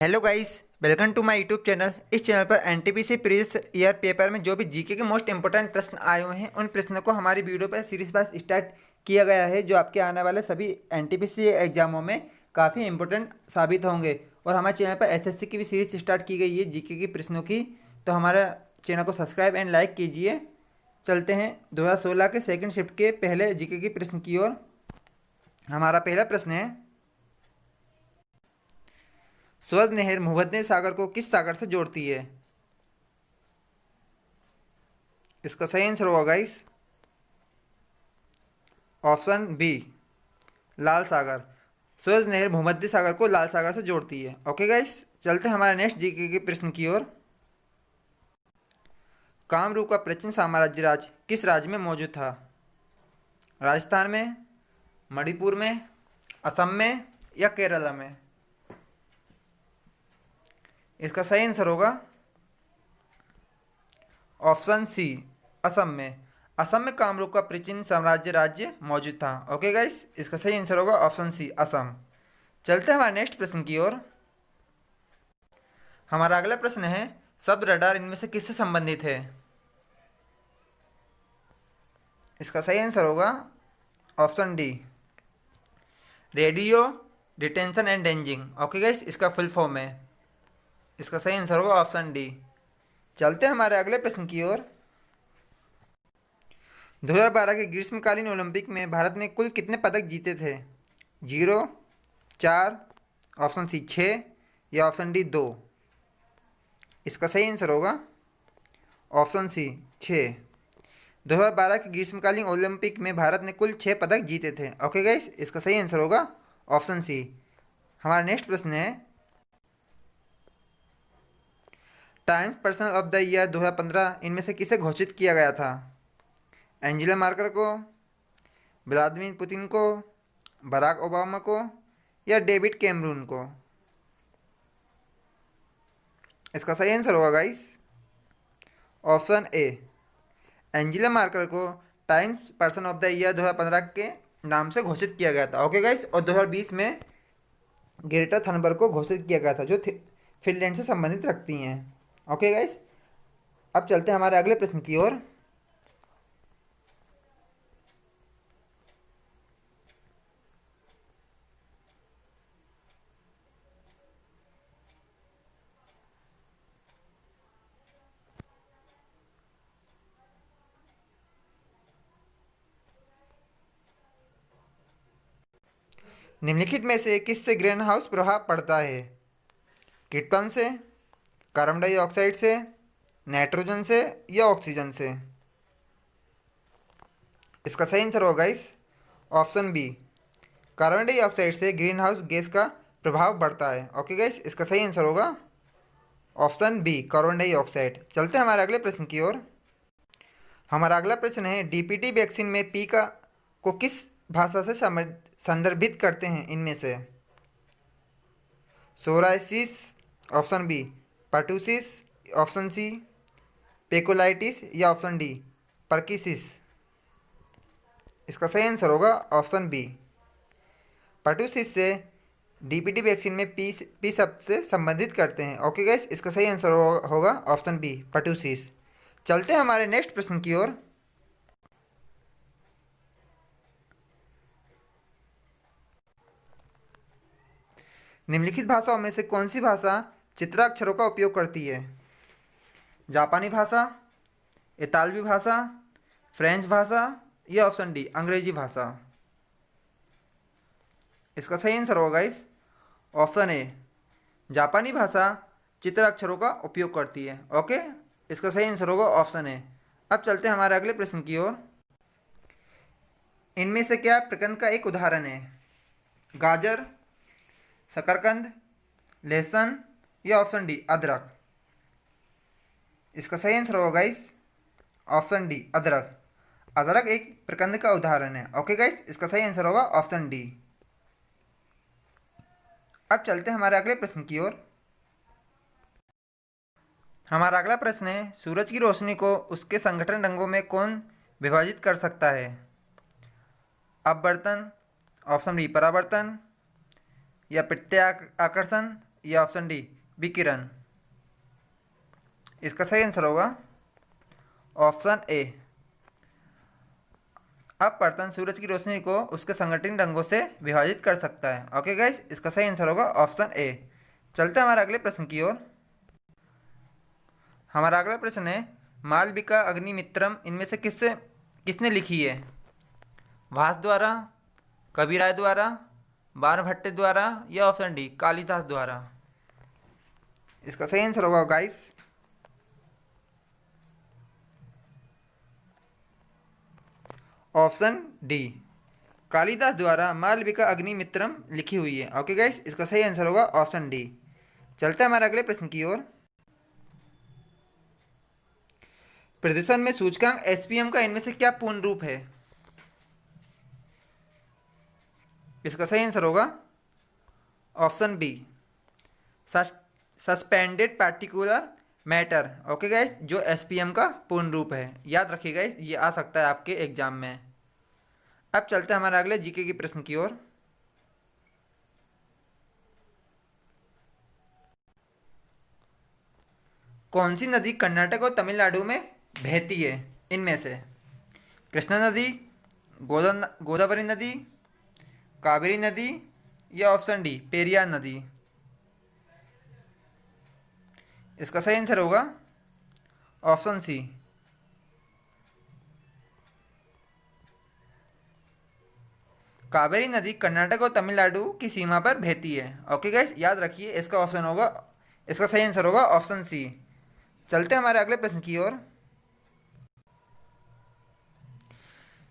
Hello guys, welcome to my YouTube channel. इस channel पर NTPC previous year paper में जो भी जीके के मोस्ट इंपोर्टेंट प्रश्न आए हुए हैं उन प्रश्नों को हमारी वीडियो पर सीरीज वाइज स्टार्ट किया गया है, जो आपके आने वाले सभी एनटीपीसी एग्जामों में काफ़ी इंपॉर्टेंट साबित होंगे। और हमारे चैनल पर एसएससी की भी सीरीज स्टार्ट की गई है जीके के प्रश्नों की, तो हमारा चैनल को सब्सक्राइब एंड लाइक कीजिए। चलते हैं 2016 के सेकेंड शिफ्ट के पहले जीके के प्रश्न की ओर। हमारा पहला प्रश्न है, स्वेज नहर भूमध्य सागर को किस सागर से जोड़ती है? इसका सही आंसर होगा गाइस ऑप्शन बी, लाल सागर। स्वेज नहर भूमध्य सागर को लाल सागर से जोड़ती है। ओके गाइस, चलते हैं हमारे नेक्स्ट जीके के प्रश्न की ओर। कामरूप का प्राचीन साम्राज्य राज्य किस राज्य में मौजूद था? राजस्थान में, मणिपुर में, असम में या केरला में? इसका सही आंसर होगा ऑप्शन सी, असम में। असम में कामरूप का प्राचीन साम्राज्य राज्य मौजूद था। ओके गाइस, इसका सही आंसर होगा ऑप्शन सी, असम। चलते हैं हमारे नेक्स्ट प्रश्न की ओर। हमारा अगला प्रश्न है, शब्द रडार इनमें से किससे संबंधित है? इसका सही आंसर होगा option D, radio detention and ranging. Okay guys, इसका फुल फॉर्म है। इसका सही आंसर होगा ऑप्शन डी। चलते हैं हमारे अगले प्रश्न की ओर। 2012 के ग्रीष्मकालीन ओलंपिक में भारत ने कुल कितने पदक जीते थे? 0, 4, ऑप्शन सी 6 या ऑप्शन डी 2? इसका सही आंसर होगा ऑप्शन सी 6। 2012 के ग्रीष्मकालीन ओलंपिक में भारत ने कुल 6 पदक जीते थे। ओके गाइस, इसका सही आंसर होगा ऑप्शन सी। हमारा नेक्स्ट प्रश्न है, Time's person of the year 2015 इनमें से किसे घोषित किया गया था? एंजेला मार्कर को, व्लादिमीर पुतिन को, बराक ओबामा को या डेविड कैमरून को? इसका सही आंसर होगा guys option A, Angela Merkel को Time's person of the year 2015 के नाम से घोषित किया गया था। ओके गाइस, और 2020 में ग्रेटा थनबर्ग को घोषित किया गया था, जो फिनलैंड से संबंधित रखती हैं। ओके गाइस, अब चलते हैं हमारे अगले प्रश्न की ओर। निम्नलिखित में से किससे ग्रीन हाउस प्रभाव पड़ता है? कीटोन से, कार्बन डाइऑक्साइड से, नाइट्रोजन से या ऑक्सीजन से? इसका सही आंसर होगा guys option B, carbon dioxide से ग्रीन हाउस गैस का प्रभाव बढ़ता है। ओके गाइस, इसका सही आंसर होगा ऑप्शन बी, कार्बन डाइऑक्साइड। चलते हैं हमारे अगले प्रश्न की ओर। हमारा अगला प्रश्न है, डीपीटी वैक्सीन में पी का को किस भाषा से संदर्भित करते हैं इनमें से? Psoriasis, option B, pertussis, option C, पेकोलाइटिस या ऑप्शन डी, परकिसिस? इसका सही आंसर होगा ऑप्शन बी, पर्टूसिस से डीपीटी वैक्सीन में पी शब्द से संबंधित करते हैं। ओके गाइस, इसका सही आंसर होगा ऑप्शन बी, पर्टूसिस। चलते हैं हमारे नेक्स्ट प्रश्न की ओर। निम्नलिखित भाषाओं में से कौन सी भाषा चित्राक्षरों का उपयोग करती है? जापानी भाषा, इतालवी भाषा, फ्रेंच भाषा या ऑप्शन डी, अंग्रेजी भाषा? इसका सही आंसर होगा गाइस ऑप्शन ए, जापानी भाषा चित्राक्षरों का उपयोग करती है। ओके, इसका सही आंसर होगा ऑप्शन ए। अब चलते हैं हमारे अगले प्रश्न की ओर। इनमें से क्या प्रकंद का एक उदाहरण है? गाजर, शकरकंद, लहसुन या ऑप्शन डी, अदरक? इसका सही आंसर होगा गाइस ऑप्शन डी, अदरक। अदरक एक प्रकंद का उदाहरण है। ओके गाइस, इसका सही आंसर होगा ऑप्शन डी। अब चलते हैं हमारे अगले प्रश्न की ओर। हमारा अगला प्रश्न है, सूरज की रोशनी को उसके संघटन रंगों में कौन विभाजित कर सकता है? अपवर्तन, ऑप्शन बी, परावर्तन या प्रत्याकर्षण या ऑप्शन डी विकिरण। इसका सही आंसर होगा ऑप्शन ए। अब पर्तन सूरज की रोशनी को उसके संगठित रंगों से विभाजित कर सकता है। ओके गाइस, इसका सही आंसर होगा ऑप्शन ए। चलते हैं हमारे अगले प्रश्न की ओर। हमारा अगला प्रश्न है मालविका अग्निमित्रम इनमें से किसने लिखी है? भास द्वारा, कबीराय द्वारा, बाणभट्ट द्वारा या ऑप्शन डी कालिदास द्वारा। इसका सही आंसर होगा गाइस ऑप्शन डी कालिदास द्वारा मालविका अग्निमित्रम लिखी हुई है। ओके गाइस, इसका सही आंसर होगा ऑप्शन डी। चलते हैं हमारे अगले प्रश्न की ओर। प्रदूषण में सूचकांक एचपीएम का इनमें से क्या पूर्ण रूप है? इसका सही आंसर होगा option be suspended particular matter. Okay guys, जो एसपीएम का पूर्ण रूप है, याद रखिएगा ये आ सकता है आपके एग्जाम में। अब चलते हैं हमारे अगले जीके के प्रश्न की ओर। कौन सी नदी कर्नाटक और तमिलनाडु में बहती है इनमें से? कृष्णा नदी, गोदावरी नदी, कावेरी नदी या ऑप्शन डी पेरियार नदी। इसका सही आंसर होगा ऑप्शन सी कावेरी नदी कर्नाटक और तमिलनाडु की सीमा पर बहती है। ओके गाइस, याद रखिए इसका ऑप्शन होगा, इसका सही आंसर होगा ऑप्शन सी। चलते हैं हमारे अगले प्रश्न की ओर।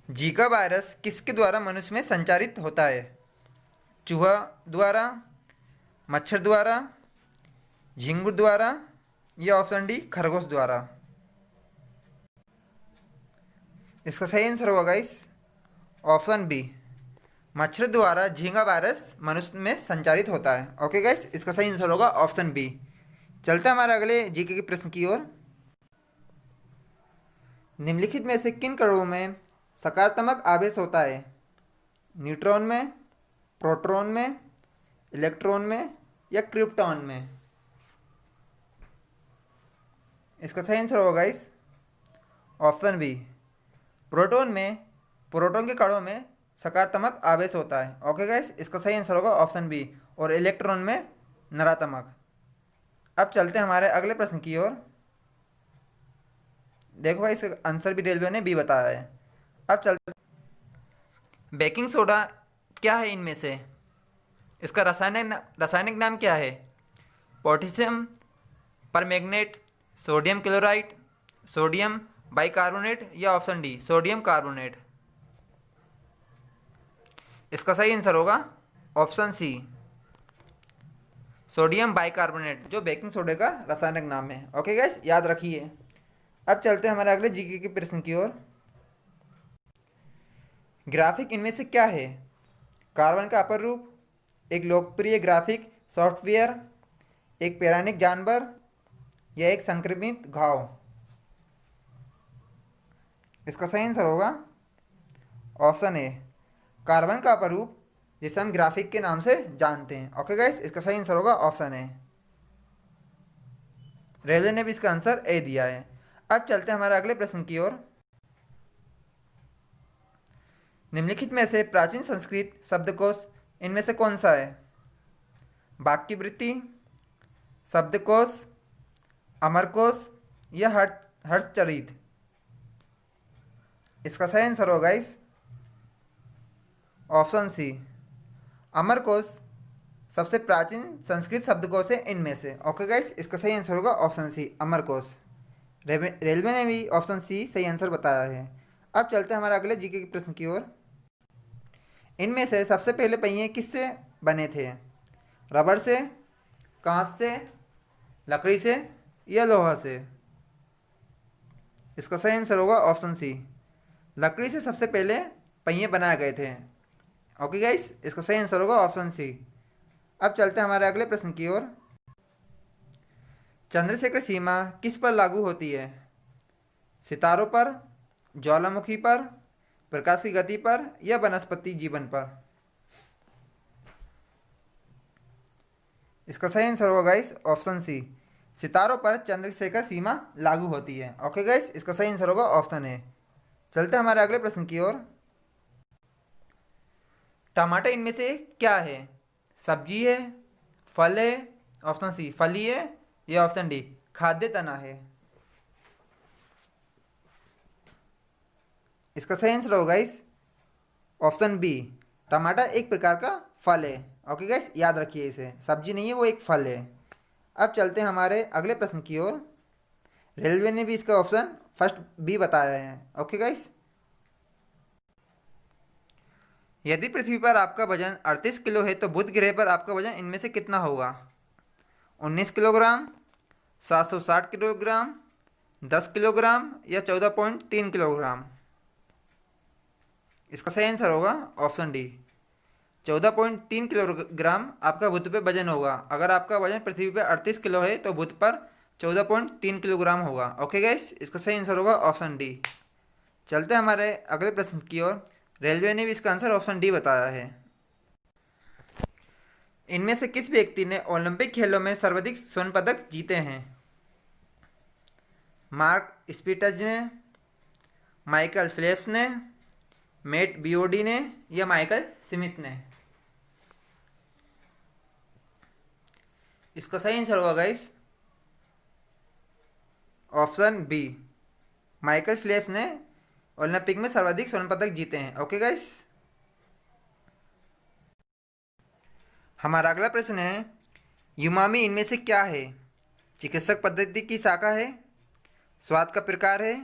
जीका वायरस किसके द्वारा मनुष्य में संचारित होता है? चूहा द्वारा, मच्छर द्वारा, झींगुर द्वारा या ऑप्शन डी खरगोश द्वारा। इसका सही आंसर होगा गाइस ऑप्शन बी मच्छर द्वारा झींगा वायरस मनुष्य में संचारित होता है। ओके गाइस, इसका सही आंसर होगा ऑप्शन बी। चलते हैं हमारे अगले जीके के प्रश्न की ओर। निम्नलिखित में से किन कणों में सकारात्मक आवेश होता है? न्यूट्रॉन में, प्रोटॉन में, इलेक्ट्रॉन में या क्रिप्टॉन में। इसका सही आंसर होगा गाइस ऑप्शन बी प्रोटॉन में, प्रोटॉन के कणों में सकारात्मक आवेश होता है। ओके गाइस, इसका सही आंसर होगा ऑप्शन बी। और इलेक्ट्रॉन में नकारात्मक। अब चलते हैं हमारे अगले प्रश्न की ओर। देखो गाइस, आंसर भी रेलवे ने बी बताया है। अब चलते, बेकिंग सोडा क्या है इनमें से? इसका रासायनिक नाम क्या है? Potassium permanganate, sodium chloride, sodium bicarbonate या ऑप्शन डी सोडियम कार्बोनेट। इसका सही आंसर होगा ऑप्शन सी सोडियम बाइकार्बोनेट, जो बेकिंग सोडे का रासायनिक नाम है। ओके गाइस, याद रखिए। अब चलते हैं हमारे अगले जीके के प्रश्न की ओर। ग्राफिक इनमें से क्या है? कार्बन का अपर रूप, एक लोकप्रिय ग्राफिक सॉफ्टवेयर, एक पौराणिक जानवर या एक संक्रमित घाव। इसका सही आंसर होगा ऑप्शन ए कार्बन का अपर रूप, जिसे हम ग्राफिक के नाम से जानते हैं। ओके गाइस, इसका सही आंसर होगा ऑप्शन ए। रेलवे ने भी इसका आंसर ए दिया है। अब चलते हैं हमारे अगले प्रश्न की ओर। निम्नलिखित में से प्राचीन संस्कृत शब्दकोश इनमें से कौन सा है? वाक्यवृत्ति, शब्दकोश, अमरकोश या हर्षचरित। इसका सही आंसर होगा गाइस ऑप्शन सी अमरकोश सबसे प्राचीन संस्कृत शब्दकोश है इनमें से। ओके गाइस, इसका सही आंसर होगा ऑप्शन सी अमरकोश। रेलवे ने भी ऑप्शन सी सही आंसर बताया है। अब चलते हैं हमारे अगले जीके के प्रश्न की ओर। इनमें से सबसे पहले पहिए किससे बने थे? रबड़ से, कांच से, लकड़ी से या लोहा से। इसका सही आंसर होगा ऑप्शन सी लकड़ी से सबसे पहले पहिए बनाए गए थे। ओके गाइस, इसका सही आंसर होगा ऑप्शन सी। अब चलते हैं हमारे अगले प्रश्न की ओर। चंद्रशेखर सीमा किस पर लागू होती है? सितारों पर, ज्वालामुखी पर, प्रकाश की गति पर या वनस्पति जीवन पर। इसका सही आंसर होगा गाइस ऑप्शन सी, सितारों पर चंद्रशेखर सीमा लागू होती है। ओके गाइस, इसका सही आंसर होगा ऑप्शन ए। चलते हैं हमारे अगले प्रश्न की ओर। टमाटर इनमें से क्या है? सब्जी है, फल है, ऑप्शन सी फली है, या ऑप्शन डी खाद्य तना है। इसका सही आंसर होगा गाइस ऑप्शन बी, टमाटर एक प्रकार का फल है। ओके गाइस, याद रखिए इसे, सब्जी नहीं है, वो एक फल है। अब चलते हैं हमारे अगले प्रश्न की ओर। रेलवे ने भी इसका ऑप्शन फर्स्ट बी बताया है। ओके गाइस, यदि पृथ्वी पर आपका वजन 38 किलो है तो बुध ग्रह पर आपका वजन इनमें से कितना होगा? 19 किलोग्राम, 760 किलोग्राम, 10 किलोग्राम, या 14.3 किलोग्राम। इसका सही आंसर होगा ऑप्शन डी, 14.3 किलोग्राम आपका बुध पे वजन होगा। अगर आपका वजन पृथ्वी पे 38 किलो है तो बुध पर 14.3 किलोग्राम होगा। ओके गाइस, इसका सही आंसर होगा ऑप्शन डी। चलते हैं हमारे अगले प्रश्न की ओर। रेलवे ने भी इसका आंसर ऑप्शन डी बताया है। इनमें से किस व्यक्ति ने ओलंपिक खेलों में सर्वाधिक स्वर्ण पदक जीते हैं? मार्क स्पिटज ने, माइकल फेल्प्स ने, मैट बियोडी ने, या माइकल स्मिथ ने। इसका सही आंसर होगा guys option B, Michael Phelps ने ओलंपिक में सर्वाधिक स्वर्ण पदक जीते हैं। ओके गाइस, हमारा अगला प्रश्न है, युमामी इनमें से क्या है? चिकित्सक पद्धति की शाखा है, स्वाद का प्रकार है,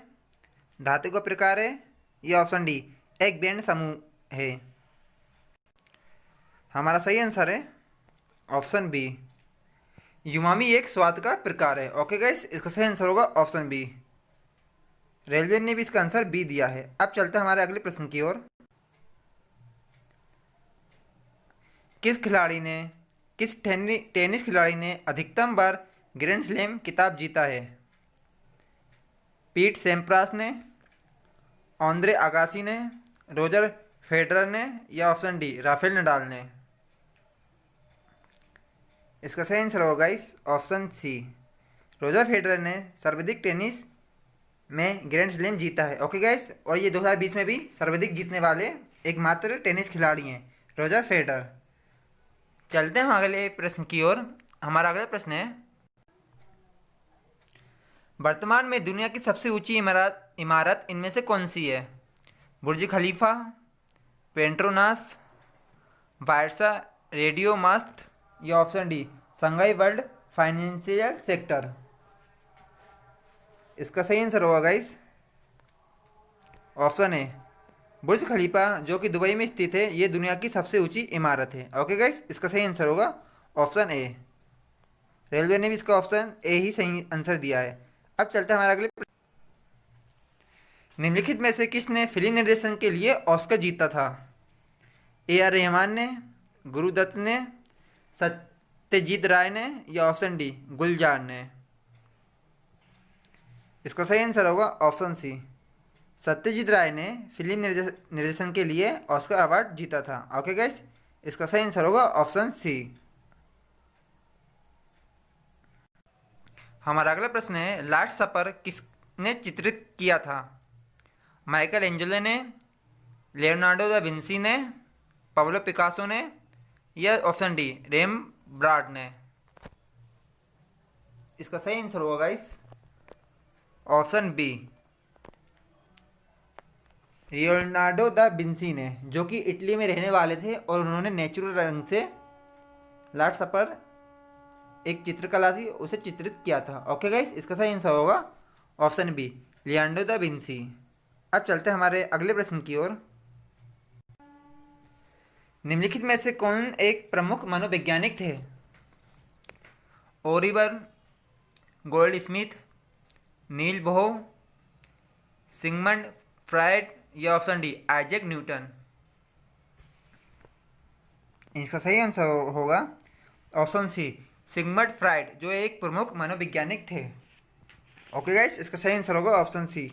धातु का प्रकार है, या ऑप्शन डी एक बैंड समूह है। हमारा सही आंसर है ऑप्शन बी, युमामी एक स्वाद का प्रकार है। ओके गाइस, इसका सही आंसर होगा ऑप्शन बी। रेलवे ने भी इसका आंसर बी दिया है। अब चलते हैं हमारे अगले प्रश्न की ओर। किस टेनिस खिलाड़ी ने अधिकतम बार ग्रैंड स्लैम खिताब जीता है? पीट सैम्प्रास ने, आंद्रे अगासी ने, रोजर फेडरर ने, या ऑप्शन डी राफेल नडाल ने। इसका सही आंसर होगा guys option C, Roger Federer ने सर्वाधिक टेनिस में ग्रैंड स्लैम जीता है। ओके गाइस, और ये 2020 में भी सर्वाधिक जीतने वाले एकमात्र टेनिस खिलाड़ी हैं, रोजर फेडरर। चलते हैं हम अगले प्रश्न की ओर। हमारा अगला प्रश्न है, वर्तमान में दुनिया की सबसे ऊंची इमारत इनमें से कौन सी है? बुर्ज खलीफा, पेट्रोनास, बायर्सा रेडियो मास्ट, या ऑप्शन डी संघाई वर्ल्ड फाइनेंशियल सेक्टर। इसका सही आंसर होगा गाइस ऑप्शन ए, बुर्ज खलीफा जो कि दुबई में स्थित है, ये दुनिया की सबसे ऊंची इमारत है। ओके गाइस, इसका सही आंसर होगा ऑप्शन ए। रेलवे ने भी इसका ऑप्शन ए ही सही आंसर दिया है। अब चलते हैं हमारे अगले। निम्नलिखित में से किसने फिल्म निर्देशन के लिए ऑस्कर जीता था? ए आर रहमान ने, गुरुदत्त ने, सत्यजीत राय ने, या ऑप्शन डी गुलजार ने। इसका सही आंसर होगा ऑप्शन सी, सत्यजीत राय ने फिल्म निर्देशन के लिए ऑस्कर अवार्ड जीता था। ओके गाइस, इसका सही आंसर होगा ऑप्शन सी। हमारा अगला प्रश्न है, लास्ट सपर किसने चित्रित किया था? माइकल एंजेलो ने, लियोनार्डो दा विंसी ने, पाब्लो पिकासो ने, या ऑप्शन डी रेम्ब्रांड ने। इसका सही आंसर होगा guys option B, Leonardo da Vinci ने, जो कि इटली में रहने वाले थे और उन्होंने नेचुरल रंग से लास्ट सपर एक चित्रकला थी उसे चित्रित किया था। ओके गाइस, इसका सही आंसर होगा option B, Leonardo da Vinci. अब चलते हैं हमारे अगले प्रश्न की ओर। निम्नलिखित में से कौन एक प्रमुख मनोवैज्ञानिक थे? ओलिवर गोल्डस्मिथ, नील बोह, सिगमंड फ्रायड, या ऑप्शन डी आइजैक न्यूटन। इसका सही आंसर होगा ऑप्शन सी, सिगमंड फ्रायड, जो एक प्रमुख मनोवैज्ञानिक थे। ओके गाइस, इसका सही आंसर होगा ऑप्शन सी।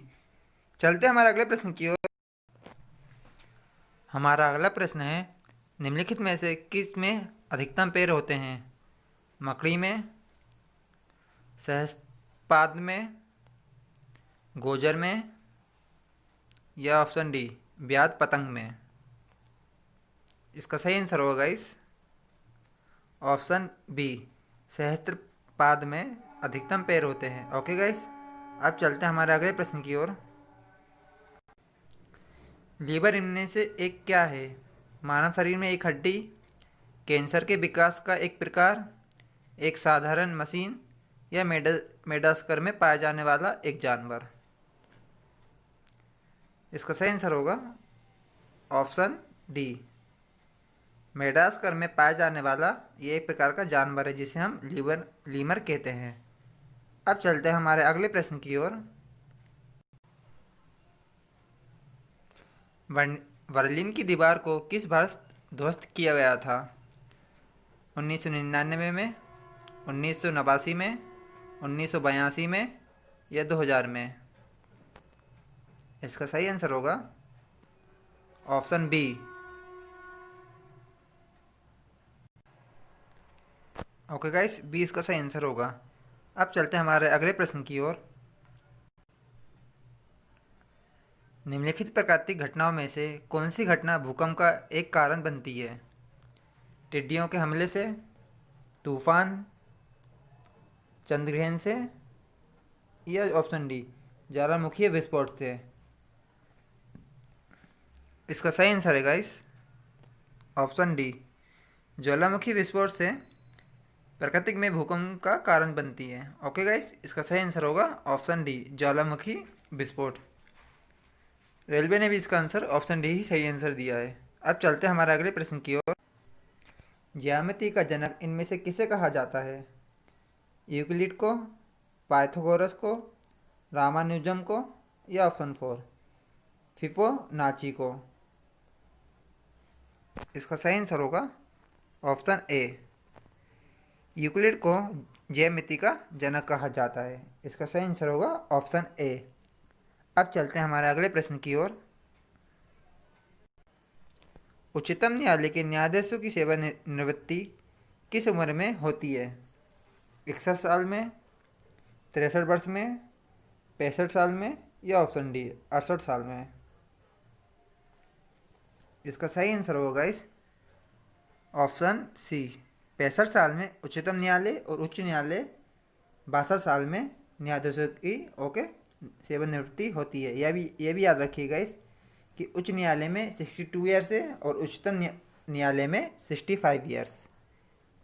चलते हैं हमारे अगले प्रश्न की ओर। हमारा अगला प्रश्न है, निम्नलिखित में से किस में अधिकतम पैर होते हैं? मकड़ी में, सहस्त्रपाद में, गोजर में, या ऑप्शन डी ब्याज पतंग में। इसका सही आंसर होगा गाइस ऑप्शन बी, सहस्त्रपाद में अधिकतम पैर होते हैं। ओके गाइस, अब चलते हैं हमारे अगले प्रश्न की ओर। लीवर इनमें से एक क्या है? मानव शरीर में एक हड्डी, कैंसर के विकास का एक प्रकार, एक साधारण मशीन, या मेडागास्कर में पाया जाने वाला एक जानवर। इसका सही आंसर होगा ऑप्शन डी, मेडागास्कर में पाया जाने वाला ये एक प्रकार का जानवर है जिसे हम लीमर कहते हैं। अब चलते हैं हमारे अगले प्रश्न की ओर। बर्लिन की दीवार को किस वर्ष ध्वस्त किया गया था? 1999 में, 1989 में, 1982 में, या 2000 में? इसका सही आंसर होगा option B. Okay guys, B इसका सही आंसर होगा। अब चलते हैं हमारे अगले प्रश्न की ओर। निम्नलिखित प्राकृतिक घटनाओं में से कौन सी घटना भूकंप का एक कारण बनती है? टिड्डियों के हमले से, तूफान, चंद्रग्रहण से, या ऑप्शन डी ज्वालामुखीय विस्फोट से? इसका सही आंसर है गाइस ऑप्शन डी, ज्वालामुखी विस्फोट से प्राकृतिक में भूकंप का कारण बनती है। ओके गाइस, इसका सही आंसर होगा ऑप्शन डी, ज्वालामुखी विस्फोट। रेलवे ने भी इसका आंसर ऑप्शन डी ही सही आंसर दिया है। अब चलते हैं हमारे अगले प्रश्न की ओर। ज्यामिति का जनक इनमें से किसे कहा जाता है? यूक्लिड को, पाइथागोरस को, रामानुजम को, या ऑप्शन 4 फिबोनाची को? इसका सही आंसर होगा ऑप्शन ए, यूक्लिड को ज्यामिति का जनक कहा जाता है। इसका सही आंसर होगा ऑप्शन ए। अब चलते हैं हमारे अगले प्रश्न की ओर। उच्चतम न्यायालय के न्यायाधीशों की सेवानिवृत्ति किस उम्र में होती है? 61 साल में, 63 वर्ष में, 65 साल में, या ऑप्शन डी 68 साल में? इसका सही आंसर होगा इस ऑप्शन सी, 65 साल में उच्चतम न्यायालय और उच्च न्यायालय 62 साल में न्यायाधीशों की सेवानिवृत्ति होती है। यह भी याद रखिएगा इस कि उच्च न्यायालय में 62 ईयर्स है और उच्चतम न्यायालय में 65 ईयर्स।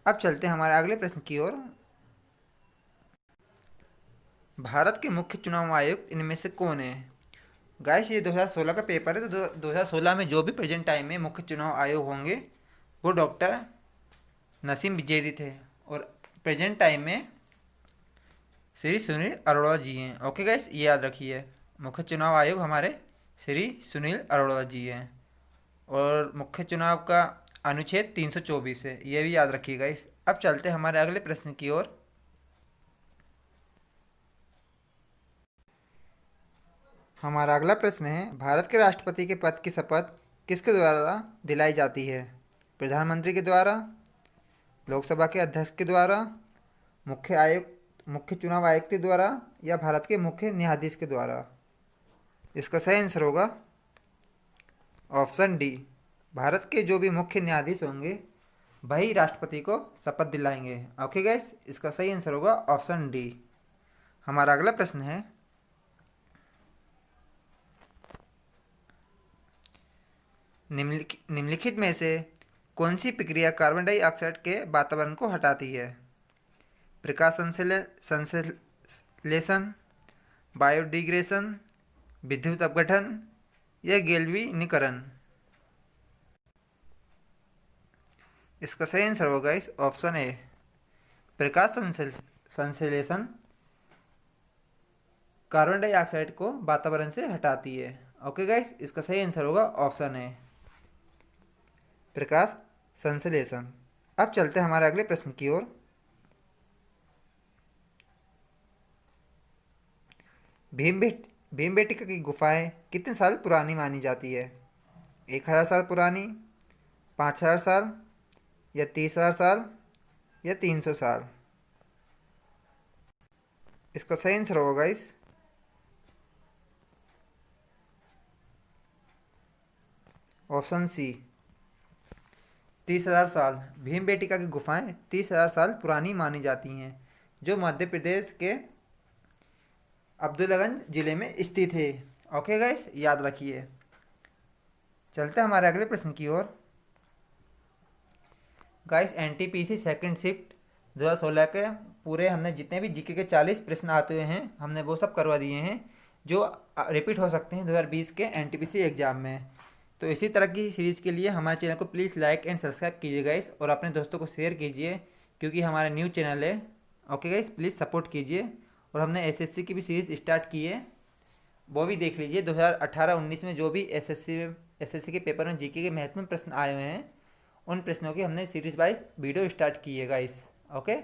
अब चलते हैं हमारे अगले प्रश्न की ओर। भारत के मुख्य चुनाव आयुक्त इनमें से कौन है? गाइस, ये 2016 का पेपर है, तो 2016 में जो भी प्रेजेंट टाइम में मुख्य चुनाव आयोग होंगे वो डॉक्टर नसीम द्विवेदी थे और प्रेजेंट टाइम में श्री सुनील अरोड़ा जी हैं। ओके गाइस, ये याद रखिए, मुख्य चुनाव आयोग हमारे श्री सुनील अरोड़ा जी हैं और मुख्य चुनाव का अनुच्छेद 324 है, ये भी याद रखिएगा इस। अब चलते हैं हमारे अगले प्रश्न की ओर। हमारा अगला प्रश्न है, भारत के राष्ट्रपति के पद की शपथ किसके द्वारा दिलाई जाती है? प्रधानमंत्री के द्वारा, लोकसभा के अध्यक्ष के द्वारा, मुख्य चुनाव आयुक्त के द्वारा, या भारत के मुख्य न्यायाधीश के द्वारा? इसका सही आंसर होगा ऑप्शन डी, भारत के जो भी मुख्य न्यायाधीश होंगे वही राष्ट्रपति को शपथ दिलाएंगे। ओके गाइस, इसका सही आंसर होगा ऑप्शन डी। हमारा अगला प्रश्न है, निम्नलिखित में से कौन सी प्रक्रिया कार्बन डाइऑक्साइड के वातावरण को हटाती है? प्रकाश संश्लेषण, बायोडिग्रेशन, विद्युत अपघटन, या गैल्वेनीकरण? इसका सही आंसर होगा इस ऑप्शन ए, प्रकाश संश्लेषण कार्बन डाइऑक्साइड को वातावरण से हटाती है। ओके गाइस, इसका सही आंसर होगा ऑप्शन ए, प्रकाश संश्लेषण। अब चलते हैं हमारे अगले प्रश्न की ओर। भीमबेटका की गुफाएं कितने साल पुरानी मानी जाती है? 1000 साल पुरानी, 5000 साल, या 30,000 साल, या 300 साल? इसका सही आंसर होगा गाइस ऑप्शन सी, 30,000 साल। भीमबेटका की गुफाएं 30,000 साल पुरानी मानी जाती हैं, जो मध्य प्रदेश के अब्दुलगंज जिले में स्थित है। ओके गाइस, याद रखिए। चलते हैं हमारे अगले प्रश्न की ओर। गाइस एनटीपीसी सेकंड शिफ्ट 2016 के पूरे हमने जितने भी जीके के 40 प्रश्न आते हुए हैं हमने वो सब करवा दिए हैं, जो रिपीट हो सकते हैं 2020 के एनटीपीसी एग्जाम में। तो इसी तरह की सीरीज़ के लिए हमारे चैनल को प्लीज़ लाइक एंड सब्सक्राइब कीजिए गाइस, और अपने दोस्तों को शेयर कीजिए, क्योंकि हमारा न्यू चैनल है। ओके गाइस, प्लीज़ सपोर्ट कीजिए। और हमने एसएससी की भी सीरीज़ स्टार्ट की है, वो भी देख लीजिए। 2018-19 में जो भी एसएससी के पेपर में जीके के महत्वपूर्ण प्रश्न आए हुए हैं, उन प्रश्नों की हमने सीरीज वाइज वीडियो स्टार्ट की है guys. Okay,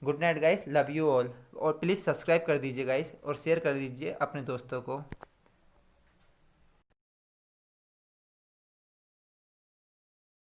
good night guys, love you all. और प्लीज़ सब्सक्राइब कर दीजिए गाइस, और शेयर कर दीजिए अपने दोस्तों को।